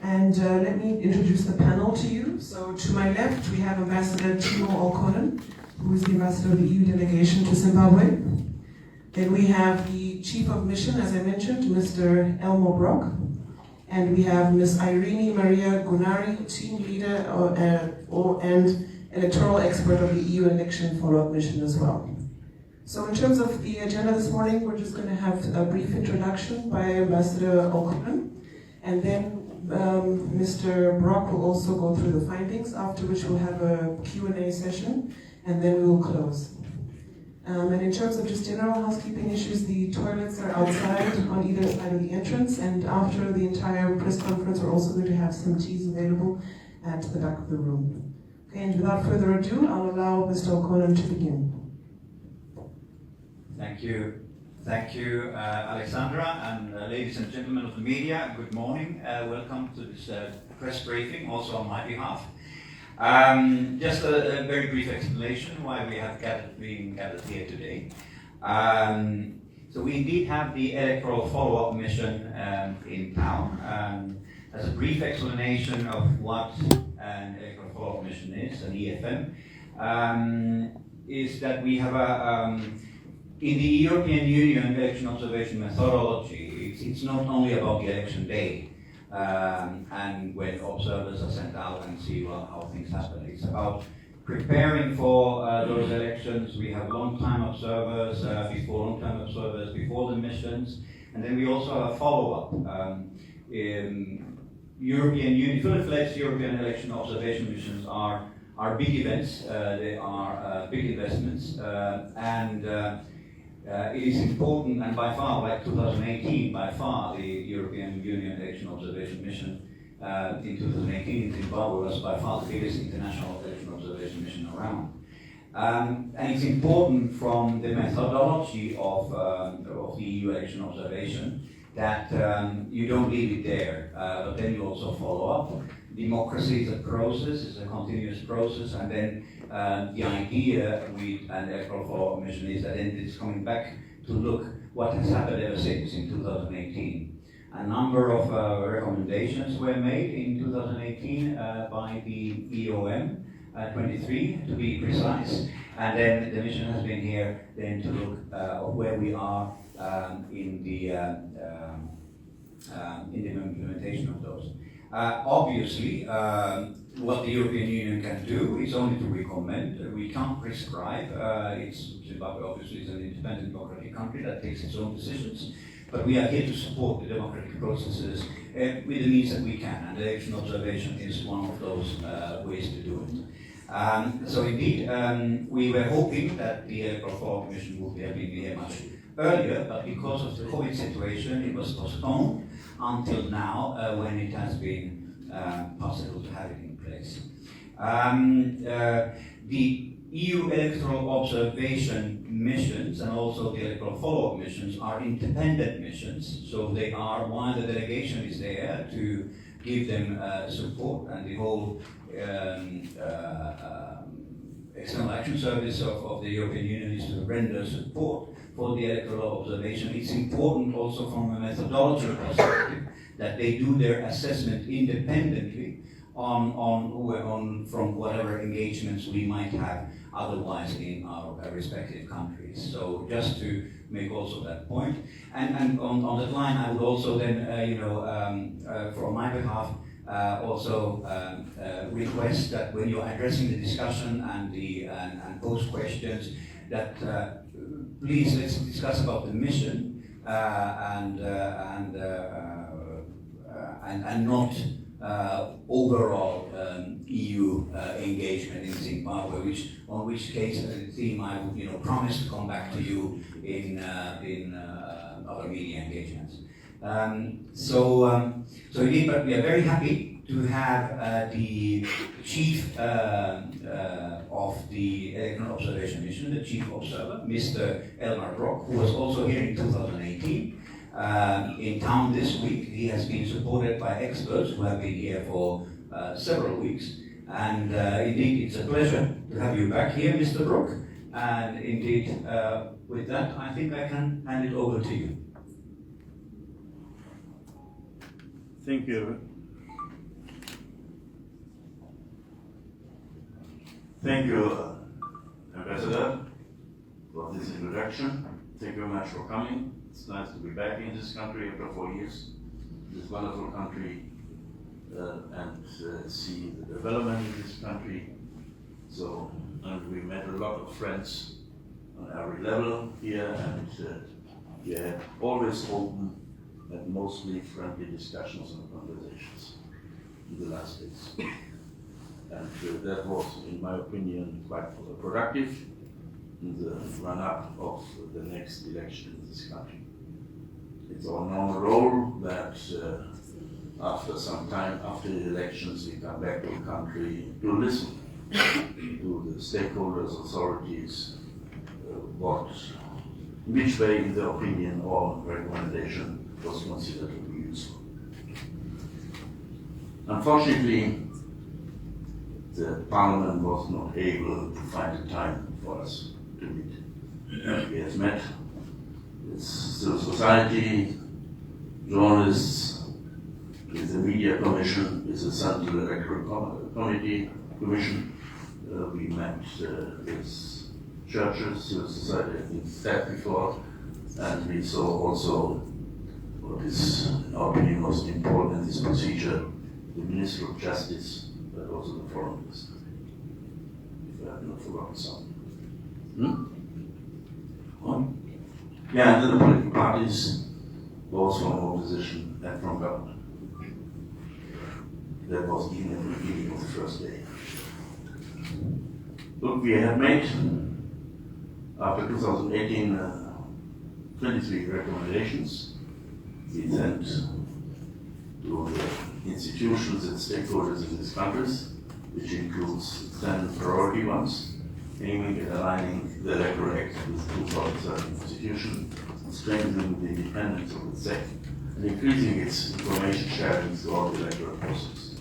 And let me introduce the panel to you. So to my left, we have Ambassador Timo Okkonen, who is the ambassador of the EU delegation to Zimbabwe. Then we have the Chief of Mission, as I mentioned, Mr. Elmar Brok. And we have Ms. Irene Maria Gunari, Team Leader and Electoral Expert of the EU Election Follow-up Mission as well. So in terms of the agenda this morning, we're just going to have a brief introduction by Ambassador Okkonen. And then Mr. Brok will also go through the findings, after which we'll have a Q&A session, and then we will close. And in terms of just general housekeeping issues, the toilets are outside on either side of the entrance, and after the entire press conference, we're also going to have some teas available at the back of the room. Okay, and without further ado, I'll allow Mr. Okkonen to begin. Thank you, Alexandra, and ladies and gentlemen of the media, good morning. Welcome to this press briefing, also on my behalf. Just a very brief explanation why we have been gathered here today. So we indeed have the electoral follow-up mission in town. As a brief explanation of what an electoral follow-up mission is, an EFM, is that we have in the European Union election observation methodology, it's not only about the election day and when observers are sent out and see how things happen. It's about preparing for those elections. We have long-time observers long-time observers before the missions, and then we also have a follow-up. European Union, fully fledged European election observation missions are big events. They are big investments, and it is important, and by far, like 2018, by far, the European Union Election Observation Mission in 2018 in Zimbabwe was by far the biggest international election observation mission around. And it's important from the methodology of the EU election observation that you don't leave it there, but then you also follow up. Democracy is a process, it's a continuous process, and then the idea with an electoral follow-up mission is that then it's coming back to look what has happened ever since in 2018. A number of recommendations were made in 2018 by the EOM 23 to be precise, and then the mission has been here then to look at where we are in the implementation of those. Obviously, what the European Union can do is only to recommend. We can't prescribe. Zimbabwe obviously is an independent democratic country that takes its own decisions, but we are here to support the democratic processes with the means that we can, and election observation is one of those ways to do it. So indeed, we were hoping that the electoral follow-up mission would have been here much earlier, but because of the COVID situation, it was postponed until now, when it has been possible to have it in place. The EU electoral observation missions and also the electoral follow-up missions are independent missions, so they are, while the delegation is there to give them support, and the whole External Action Service of the European Union is to render support for the electoral observation. It's important also from a methodological perspective that they do their assessment independently from whatever engagements we might have otherwise in our respective countries. So just to make also that point, and on that line, I would also then, from my behalf, also request that when you're addressing the discussion and pose questions, that please let's discuss about the mission and not overall EU engagement in Zimbabwe, on which case the theme I would promise to come back to you in other media engagements. So indeed, but we are very happy to have the chief of the Electoral Observation Mission, the chief observer, Mr. Elmar Brok, who was also here in 2018. In town this week. He has been supported by experts who have been here for several weeks. And indeed, it's a pleasure to have you back here, Mr. Brok. And indeed, with that, I think I can hand it over to you. Thank you Thank you, Ambassador, for this introduction. Thank you very much for coming. It's nice to be back in this country after 4 years, this wonderful country, and see the development in this country. So, and we met a lot of friends on every level here, and we had always open and mostly friendly discussions and conversations in the last days. And that was, in my opinion, quite productive in the run-up of the next election in this country. It's our normal role that after some time, after the elections, we come back to the country to listen to the stakeholders, authorities, in which way, in their opinion or recommendation, was considered to be useful. Unfortunately, the Parliament was not able to find a time for us to meet. We have met with civil society, journalists, with the Media Commission, with the Central Electoral Commission. We met with churches, civil society, I think that before, and we saw also what is, in our opinion, most important in this procedure, the Minister of Justice, but also the Foreign Minister, if I have not forgotten something. Yeah, and then the political parties, both from opposition and from government. That was even at the beginning of the first day. Look, we have made, after 2018, 23 recommendations. We sent to the institutions and stakeholders in these countries, which includes 10 priority ones, aiming at aligning the Electoral Act with the 2013 Constitution, strengthening the independence of the SEC, and increasing its information sharing throughout the electoral process,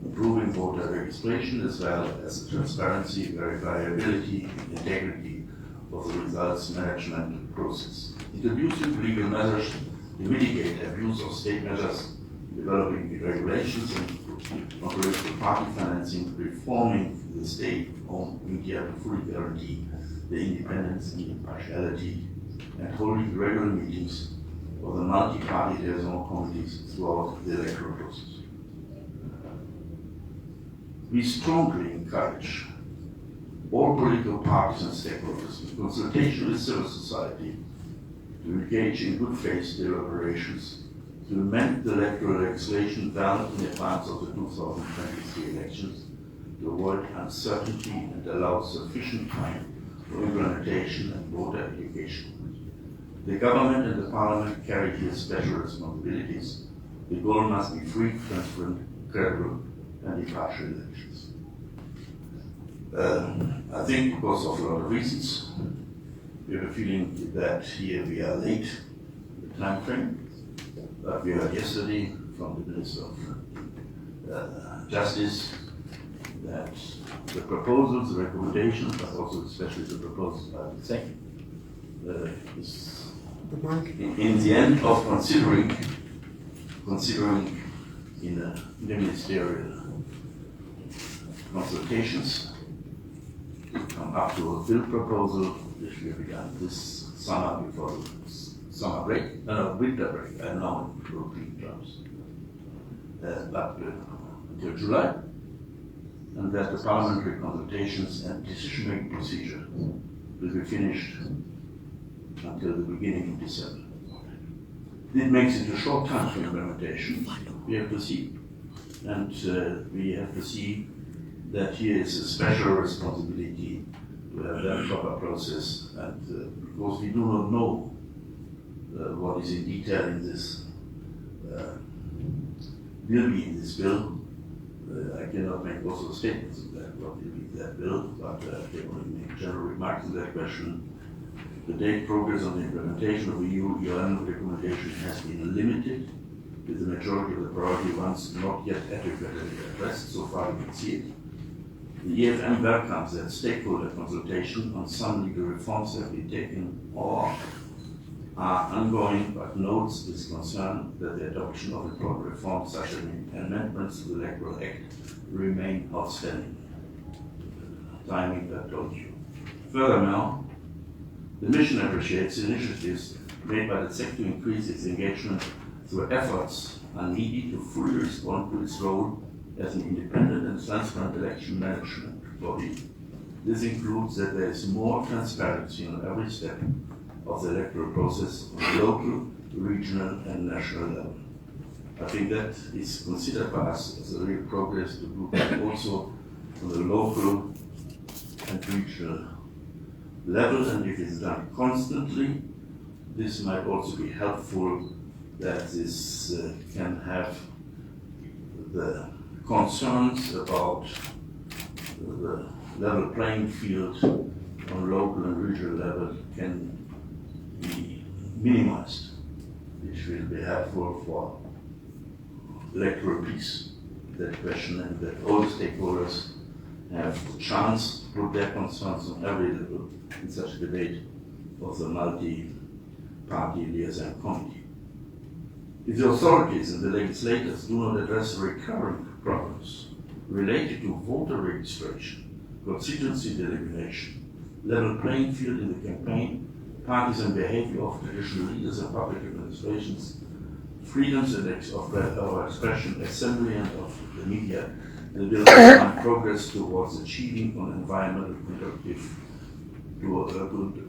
improving voter registration as well as the transparency, verifiability, and integrity of the results management process, introducing legal measures to mitigate abuse of state measures, developing regulations on political party financing, reforming the state-owned media to fully guarantee the independence and impartiality, and holding regular meetings of the multi-party liaison committees throughout the electoral process. We strongly encourage all political parties and stakeholders in consultation with civil society to engage in good faith deliberations to amend the electoral legislation valid in advance of the 2023 elections to avoid uncertainty and allow sufficient time for implementation and voter education. The government and the parliament carry here special responsibilities. The goal must be free, transparent, credible, and impartial elections. I think because of a lot of reasons, we have a feeling that here we are late in the time frame. But we heard yesterday from the Minister of Justice that the proposals, the recommendations, but also especially the proposals by the SEC, is in the end of considering in the ministerial consultations to come up to a bill proposal which will be done this summer before the summer break, winter break, and now in European terms, but until July, and that the parliamentary consultations and decision-making procedure will be finished until the beginning of December. This makes it a short time for implementation. We have to see, and we have to see that here is a special responsibility to have that proper process, and because we do not know what is in detail in this, will be in this bill. I cannot make also statements of that, what will be that bill, but I can only make general remarks on that question. The date progress on the implementation of the EU-UN recommendation has been limited, with the majority of the priority ones not yet adequately addressed. So far we can see it. The EFM welcomes that stakeholder consultation on some legal reforms have been taken or are ongoing, but notes with concern that the adoption of important reforms such as amendments to the Electoral Act remain outstanding. timing I told you. Furthermore, the mission appreciates the initiatives made by the SEC to increase its engagement through efforts are needed to fully respond to its role as an independent and transparent election management body. This includes that there is more transparency on every step of the electoral process on local, regional and national level. I think that is considered by us as a real progress to do that also on the local and regional level, and if it's done constantly, this might also be helpful that this can have the concerns about the level playing field on local and regional level can be minimized, which will be helpful for electoral peace, that question, and that all stakeholders have the chance to put their concerns on every level in such a debate of the multi-party liaison committee. If the authorities and the legislators do not address recurring problems related to voter registration, constituency delineation, level playing field in the campaign, partisan behavior of traditional leaders and public administrations, freedoms of expression, assembly and of the media, and will find progress towards achieving an environmental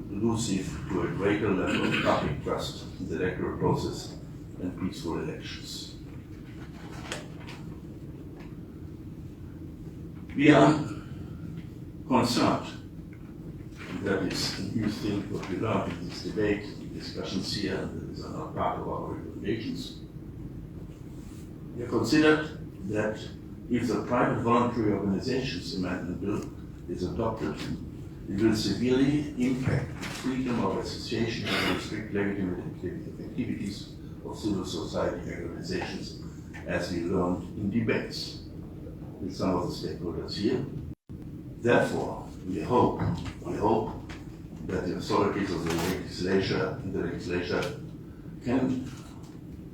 conducive to a greater level of public trust in the electoral process and peaceful elections. We are concerned, that is a new thing what we learned in this debate, in discussions here, and that is not part of our recommendations. We considered that if the Private Voluntary Organizations Amendment Bill is adopted, it will severely impact the freedom of association and restrict legitimate activities of civil society organizations, as we learned in debates with some of the stakeholders here. Therefore, we hope that the authorities of the legislature can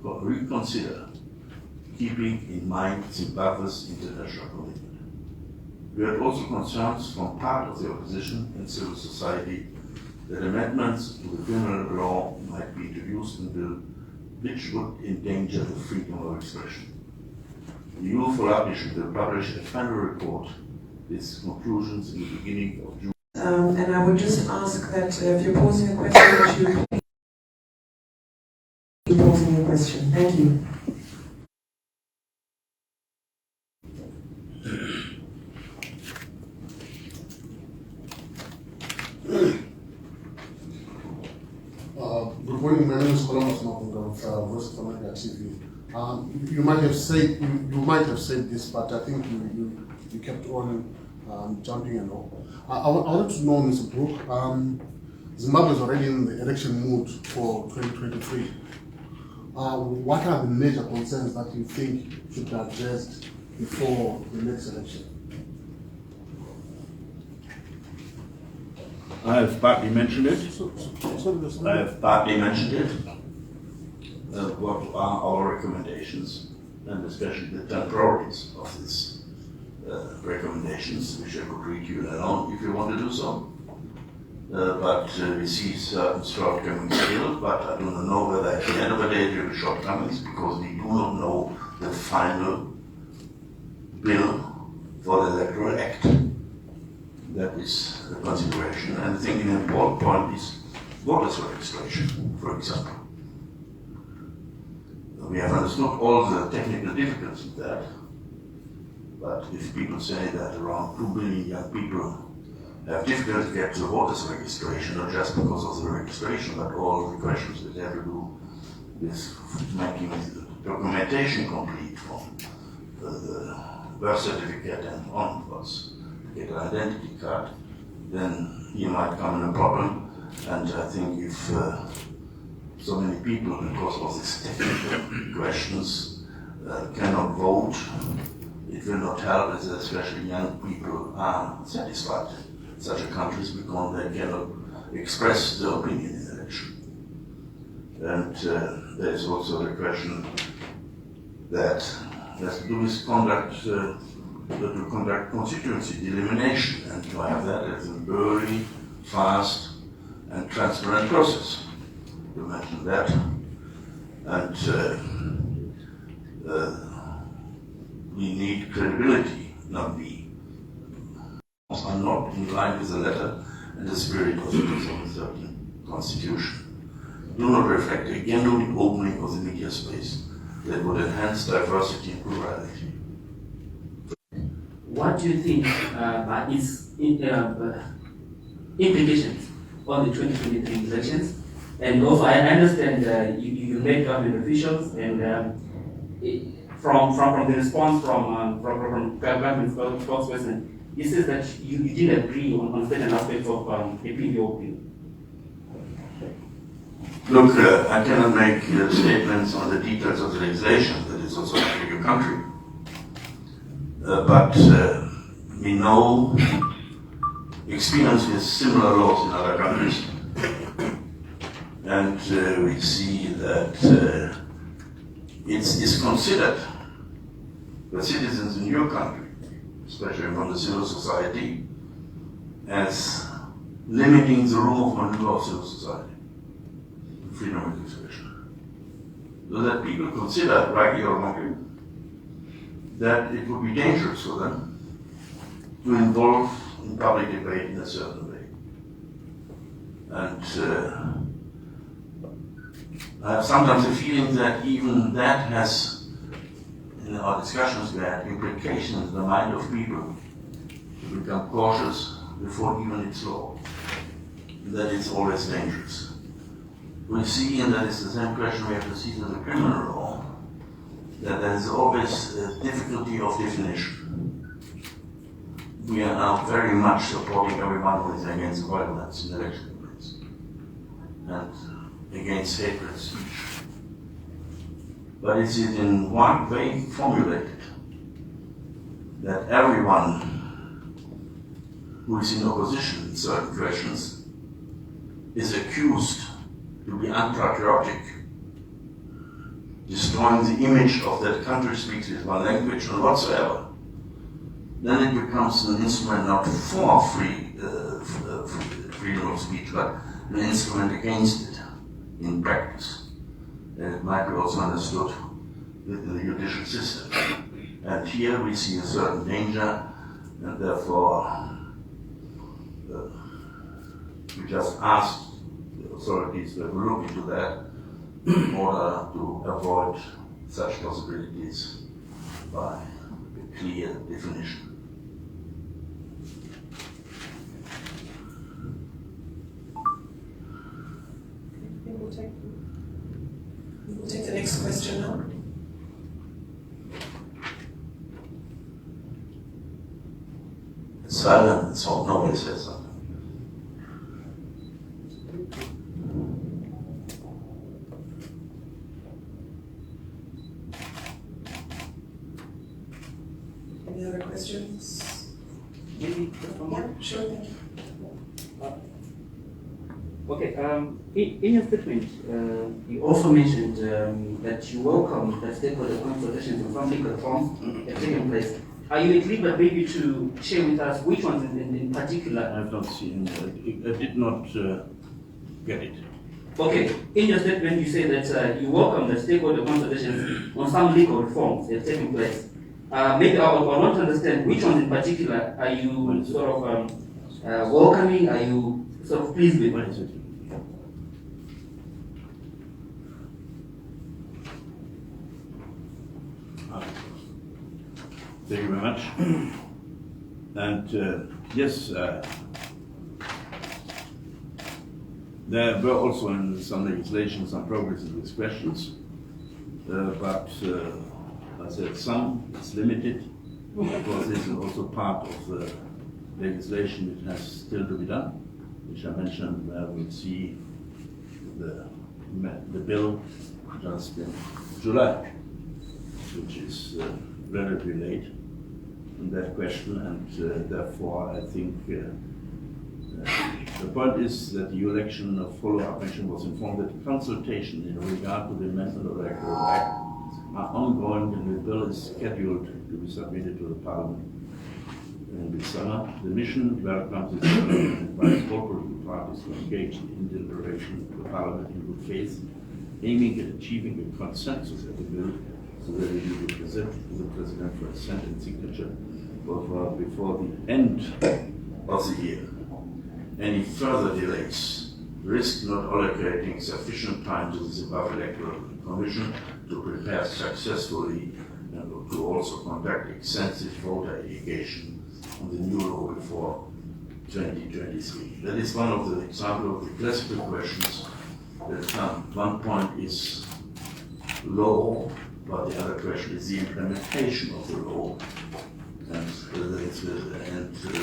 reconsider keeping in mind Zimbabwe's international commitment. We had also concerns from part of the opposition and civil society that amendments to the criminal law might be introduced in the bill which would endanger the freedom of expression. The EU will publish a final report with conclusions in the beginning of June. And I would just ask that if you're posing a question, that you keep posing a question. Thank you. Good morning, my name is Columbus Mapunga with Voice of America TV. You might have said this, but I think you kept on jumping and all. I wanted to know, Mr. Brook, Zimbabwe is already in the election mood for 2023. What are the major concerns that you think should be addressed before the next election? I have partly mentioned it. What are our recommendations, and especially the 10 priorities of these recommendations, which I could read you alone if you want to do so. But we see certain shortcomings still, but I do not know whether at the end of the day there will be shortcomings, because we do not know the final bill for the Electoral Act. That is a consideration. And I think an important point is voters registration, for example. We have understood all the technical difficulties of that, but if people say that around 2 billion young people have difficulty to get to voters registration, not just because of the registration, but all the questions that have to do with making the documentation complete from the birth certificate and onwards, to get an identity card, then you might come in a problem. And I think if so many people, because of these technical questions, cannot vote, it will not help, as especially young people are satisfied in such a countries, because they cannot express their opinion in the election. And there is also the question that has to do with conduct to conduct constituency elimination and to have that as an early, fast, and transparent process. You mentioned that. And we need credibility, not are not in line with the letter and the spirit of the 2013 Constitution. Do not reflect a genuine opening of the media space that would enhance diversity and plurality. What do you think are its implications on the 2023 elections? And also, I understand you met government officials, and from the response from government spokesperson, he says that you didn't agree on certain aspects of the PVO. Look, I cannot make statements on the details of the legislation. That is also up to your country. But we know experience with similar laws in other countries. And we see that it's considered by citizens in your country, especially from the civil society, as limiting the room of maneuver of civil society, freedom of expression. So that people consider, rightly or wrongly, that it would be dangerous for them to involve in public debate in a certain way. And I have sometimes a feeling that even that has, in our discussions, we had implications in the mind of people to become cautious before even it's law. That it's always dangerous. We see, and that is the same question we have to see to the criminal law, that there is always a difficulty of definition. We are now very much supporting everyone who is against violence in election campaigns and against hatred speech. But it's in one way formulated that everyone who is in opposition in certain questions is accused to be unpatriotic, destroying the image of that country speaks with one language or whatsoever. Then it becomes an instrument not for freedom of speech, but an instrument against it in practice. And it might be also understood within the judicial system. And here we see a certain danger, and therefore we just asked the authorities to look into that in order to avoid such possibilities by a clear definition. We'll take the next question now. It's silent, so nobody says something. Any other questions? Maybe just one more? Yeah, sure, thank you. Okay, in your statement, you also mentioned that you welcome that stakeholder consultations on some legal reforms have taken place. Are you at liberty maybe to share with us which ones in particular? I have not seen, I did not get it. Okay, in your statement you say that you welcome the stakeholder consultations on some legal reforms that have taken place. Maybe I want to understand which ones in particular are you sort of welcoming, are you sort of pleased with? What is it? Thank you very much. And yes, there were also in some legislation some progress in these questions, but I said some is limited because this is also part of the legislation which has still to be done, which I mentioned where we see the bill just in July, which is relatively late in that question, and therefore I think the point is that the election of follow-up mission was informed that consultation in regard to the amendment of the Electoral Act are ongoing, and the bill is scheduled to be submitted to the Parliament in the summer. The mission welcomes this development and invites all political parties to engage in deliberation of the Parliament in good faith, aiming at achieving a consensus at the bill so that it will be presented to the President for assent and signature before the end of the year. Any further delays risk not allocating sufficient time to the Zimbabwe Electoral Commission to prepare successfully and to also conduct extensive voter education on the new law before 2023. That is one of the examples of the classical questions that come. One point is law, but the other question is the implementation of the law, and the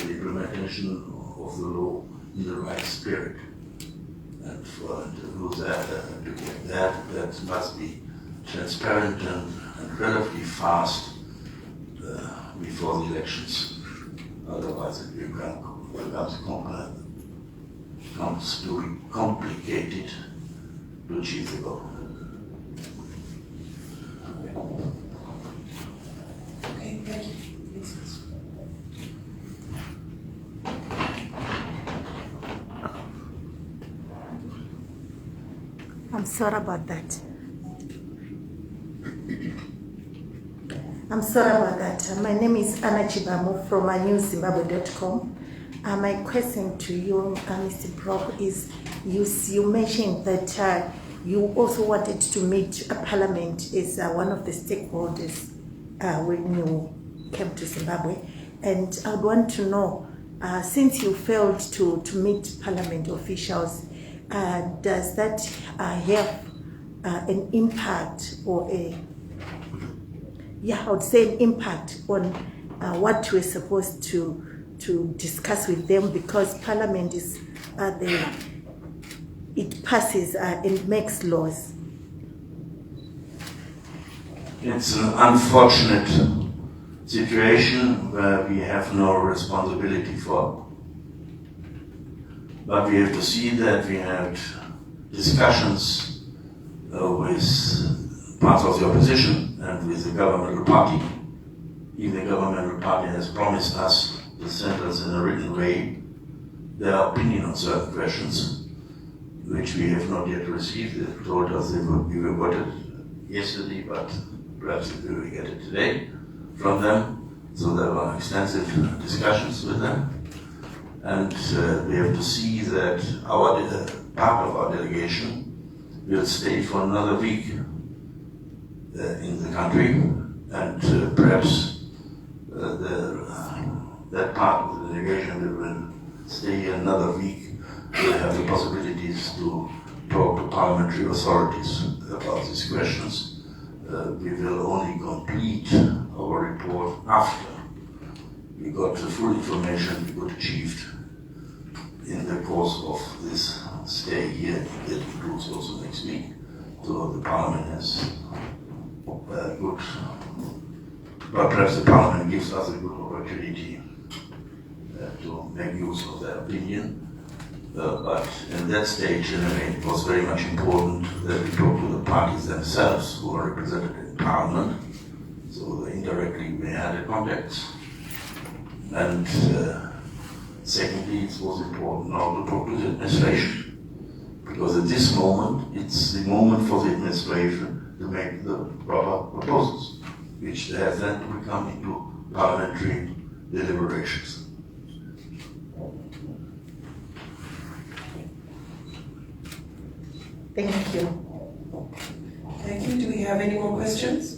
implementation of the law in the right spirit. And to do that, to get that must be transparent and relatively fast before the elections. Otherwise, it becomes too complicated to achieve the goal. Okay, thank you. I'm sorry about that. My name is Anna Chibamu from newszimbabwe.com. My question to you, Mr. Brock, is you mentioned that you also wanted to meet Parliament as one of the stakeholders when you came to Zimbabwe. And I would want to know, since you failed to meet Parliament officials, does that have an impact or I would say an impact on what we're supposed to discuss with them, because Parliament is it passes and makes laws. It's an unfortunate situation where we have no responsibility for. But we have to see that we had discussions with parts of the opposition and with the governmental party. Even the governmental party has promised us to send us in a written way their opinion on certain questions, which we have not yet received. They told us we were voted yesterday, but perhaps we will get it today from them. So there were extensive discussions with them. And we have to see that our part of our delegation will stay for another week in the country, and perhaps that part of the delegation will stay another week. We'll have the possibilities to talk to parliamentary authorities about these questions. We will only complete our report after we got the full information we could achieve in the course of this stay here. That includes also next week. So the Parliament has good, but perhaps the Parliament gives us a good opportunity to make use of their opinion. But in that stage, it was very much important that we talk to the parties themselves who are represented in Parliament. So indirectly we had a contact. And secondly, it was important now to talk to the administration, because at this moment, it's the moment for the administration to make the proper proposals, which they have then to become into parliamentary deliberations. Thank you. Thank you. Do we have any more questions?